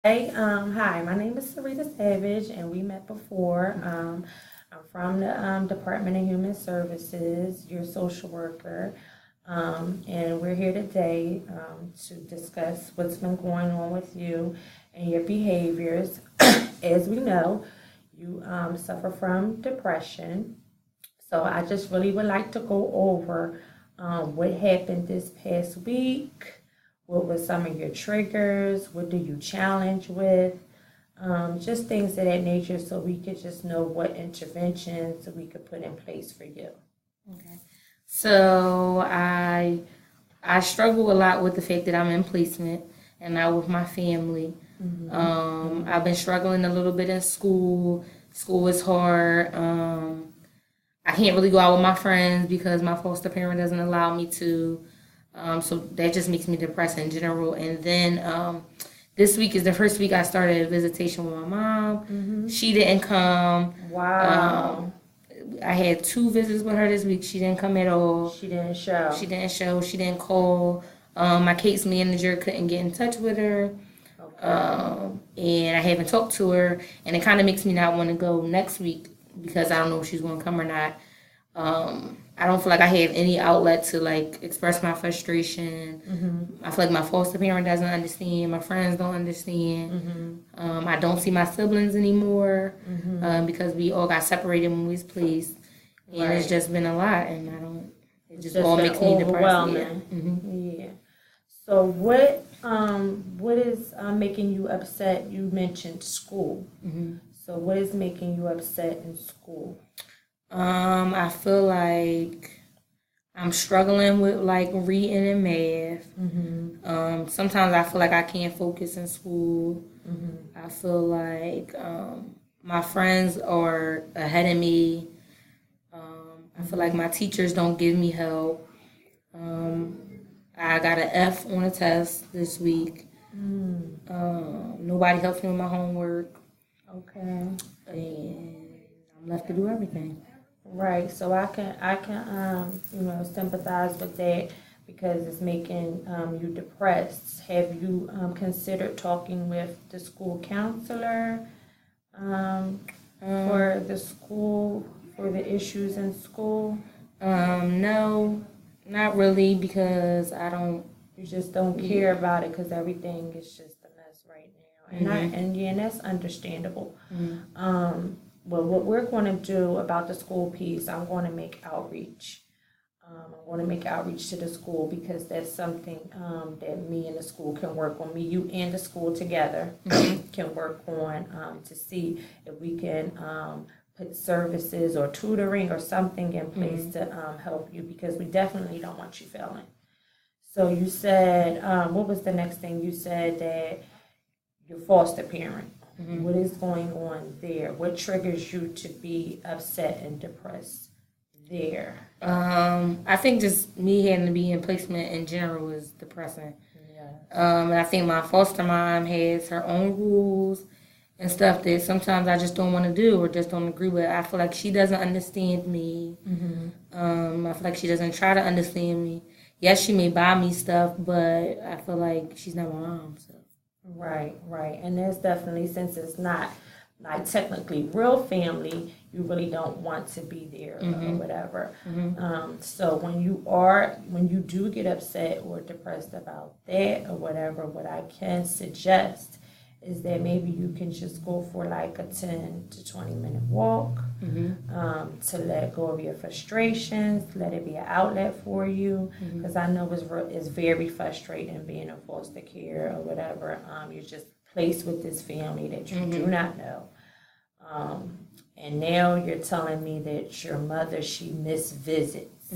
Hey, hi, my name is Sarita Savage, and we met before. I'm from the Department of Human Services, your social worker, and we're here today to discuss what's been going on with you and your behaviors. As we know, you suffer from depression, so I just really would like to go over what happened this past week. What were some of your triggers? What do you challenge with? Just things of that nature so we could just know what interventions we could put in place for you. Okay. So I struggle a lot with the fact that I'm in placement and not with my family. I've been struggling a little bit in school. School is hard. I can't really go out with my friends because my foster parent doesn't allow me to. So that just makes me depressed in general. And then this week is the first week I started a visitation with my mom. She didn't come. Wow. I had two visits with her this week. She didn't come at all. She didn't show. She didn't show. She didn't call. My case manager couldn't get in touch with her. And I haven't talked to her. And it kind of makes me not want to go next week because I don't know if she's going to come or not. I don't feel like I have any outlet to like express my frustration. I feel like my foster parent doesn't understand. My friends don't understand. I don't see my siblings anymore because we all got separated when we was placed, and it's just been a lot. And I don't. It just all makes me depressed. Yeah. So what is making you upset? You mentioned school. So what is making you upset in school? I feel like I'm struggling with like reading and math. Sometimes I feel like I can't focus in school. I feel like my friends are ahead of me. I feel like my teachers don't give me help. I got an F on a test this week. Nobody helps me with my homework, Okay. and I'm left to do everything. Right. So I can sympathize with that because it's making you depressed. Have you considered talking with the school counselor for the school for the issues in school? No, not really because I don't. You just don't care about it because everything is just a mess right now, and that's understandable. Well, what we're going to do about the school piece, I'm going to make outreach. I want to make outreach to the school because that's something that me and the school can work on. Me, you, and the school together can work on to see if we can put services or tutoring or something in place to help you because we definitely don't want you failing. So you said, what was the next thing? You said that your foster parent. What is going on there? What triggers you to be upset and depressed there? I think just me having to be in placement in general is depressing. Yeah. And I think my foster mom has her own rules and stuff that sometimes I just don't want to do or just don't agree with. I feel like she doesn't understand me. I feel like she doesn't try to understand me. Yes, she may buy me stuff, but I feel like she's not my mom. So. Right, right. And there's definitely, since it's not like technically real family, you really don't want to be there or whatever. So when you do get upset or depressed about that or whatever, what I can suggest is that maybe you can just go for like a 10 to 20-minute walk to let go of your frustrations, let it be an outlet for you. Because I know it's very frustrating being in foster care or whatever. You're just placed with this family that you do not know. And now you're telling me that your mother, she missed visits.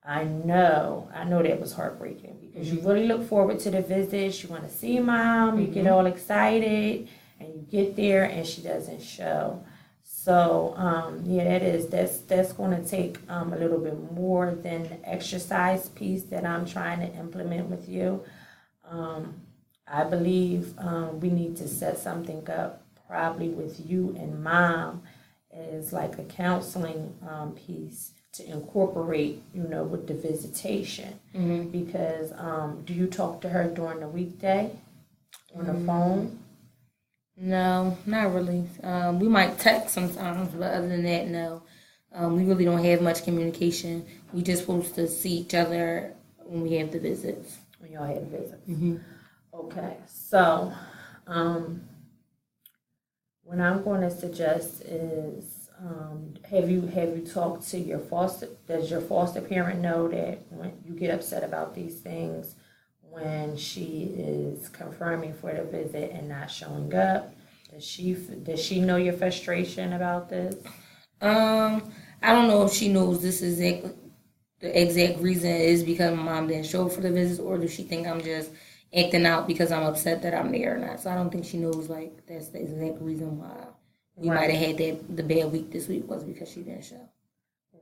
I know that was heartbreaking because you really look forward to the visits. You want to see mom, you get all excited, and you get there and she doesn't show. So yeah, that's going to take a little bit more than the exercise piece that I'm trying to implement with you. I believe we need to set something up probably with you and mom as like a counseling piece to incorporate, with the visitation. Because do you talk to her during the weekday On the phone? No, not really. We might text sometimes, but other than that, no. We really don't have much communication. We just supposed to see each other when we have the visits. When y'all had visits. Mm-hmm. Okay, so what I'm going to suggest is, have you talked to your foster? Does your foster parent know that when you get upset about these things, when she is confirming for the visit and not showing up, does she know your frustration about this? I don't know if she knows the exact reason is because my mom didn't show up for the visits, or does she think I'm just acting out because I'm upset that I'm there or not. So I don't think she knows like that's the exact reason why we might have had the bad week this week was because she didn't show.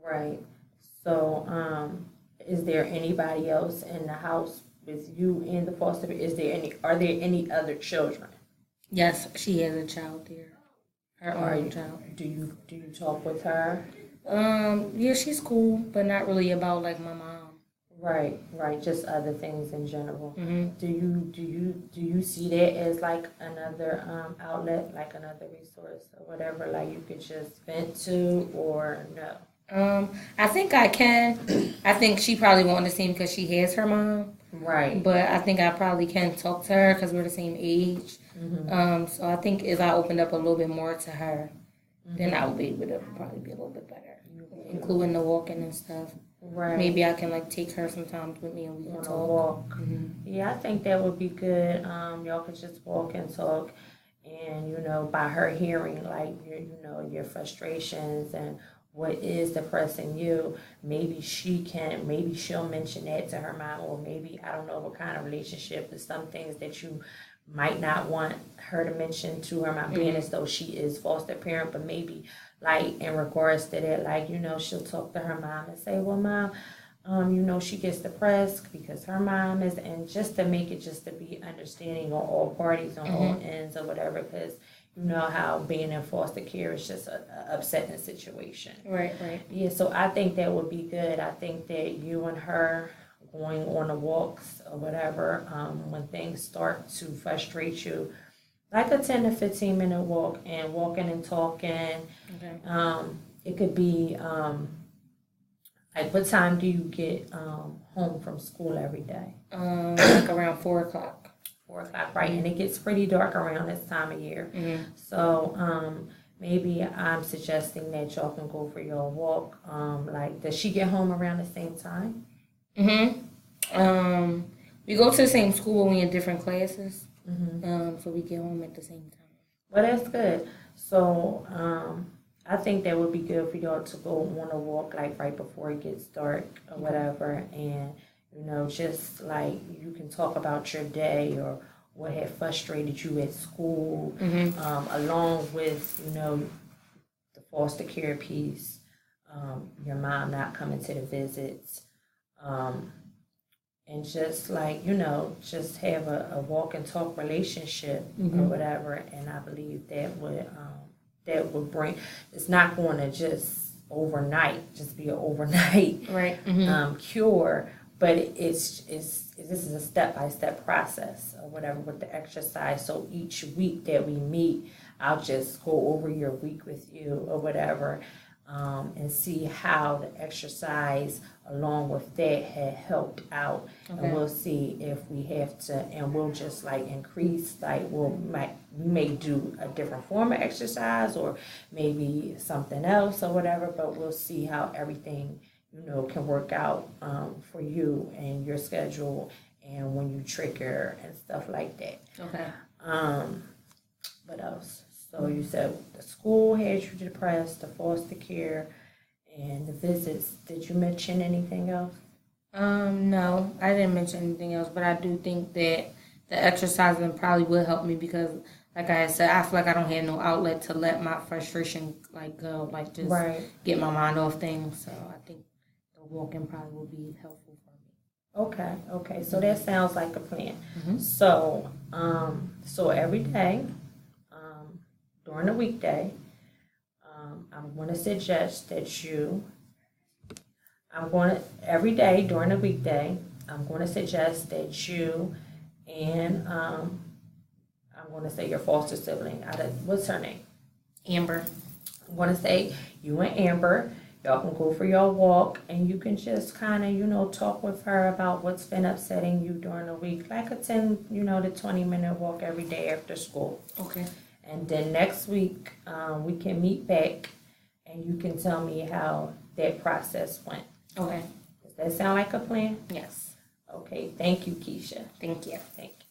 Right. So is there anybody else in the house with you and the foster? Are there any other children? Yes, she has a child there. Her own child. Do you talk with her? Yeah, she's cool, but not really about like my mom. Right, just other things in general. Mm-hmm. Do you see that as like another outlet, like another resource or whatever, like you could just vent to, or no? I think I can. I think she probably won't understand because she has her mom. Right. But I think I probably can talk to her because we're the same age. Mm-hmm. So I think if I opened up a little bit more to her, then I would be able to probably be a little bit better, including the walking and stuff. Right. Maybe I can like take her sometimes with me and we can talk. Walk. Mm-hmm. Yeah, I think that would be good. Y'all could just walk and talk, and by her hearing like your frustrations and what is depressing you, maybe she'll mention that to her mom, or maybe I don't know what kind of relationship. There's some things that you might not want her to mention to her mom, being as though she is foster parent, but maybe like in regards to that, like, she'll talk to her mom and say, well, mom, she gets depressed because her mom is, and just to make it just to be understanding on all parties, on all ends or whatever, because you know how being in foster care is just an upsetting situation. Right. Yeah, so I think that would be good. I think that you and her going on the walks or whatever, when things start to frustrate you, like a 10 to 15 minute walk and walking and talking. Okay. It could be like, what time do you get home from school every day? Like around 4:00. 4:00, right? And it gets pretty dark around this time of year. So maybe I'm suggesting that y'all can go for your walk. Like, does she get home around the same time? We go to the same school, but we in different classes. So we get home at the same time. Well, that's good. So I think that would be good for y'all to go on a walk like right before it gets dark or whatever, and just like you can talk about your day or what had frustrated you at school, along with the foster care piece, your mom not coming to the visits, and just like just have a walk and talk relationship or whatever. And I believe that would bring. It's not going to just overnight, just be an overnight cure. But this is a step-by-step process or whatever with the exercise. So each week that we meet, I'll just go over your week with you or whatever, and see how the exercise along with that had helped out. Okay. And we'll see if we have to, and we'll just like increase, like we may do a different form of exercise or maybe something else or whatever, but we'll see how everything can work out for you and your schedule and when you trigger and stuff like that. Okay. What else? So you said the school had you depressed, the foster care, and the visits. Did you mention anything else? No, I didn't mention anything else, but I do think that the exercising probably will help me because, like I said, I feel like I don't have no outlet to let my frustration like go, like just get my mind off things. So I think walking probably will be helpful for me. Okay. So that sounds like a plan. So, so every day, during the weekday, I'm going to suggest that every day during the weekday, I'm going to suggest that you and I'm going to say your foster sibling, what's her name? Amber. I'm going to say you and Amber, y'all can go for your walk, and you can just kind of, talk with her about what's been upsetting you during the week, like a 10, to 20-minute walk every day after school. Okay. And then next week, we can meet back, and you can tell me how that process went. Okay. Does that sound like a plan? Yes. Okay, thank you, Keisha. Thank you. Thank you.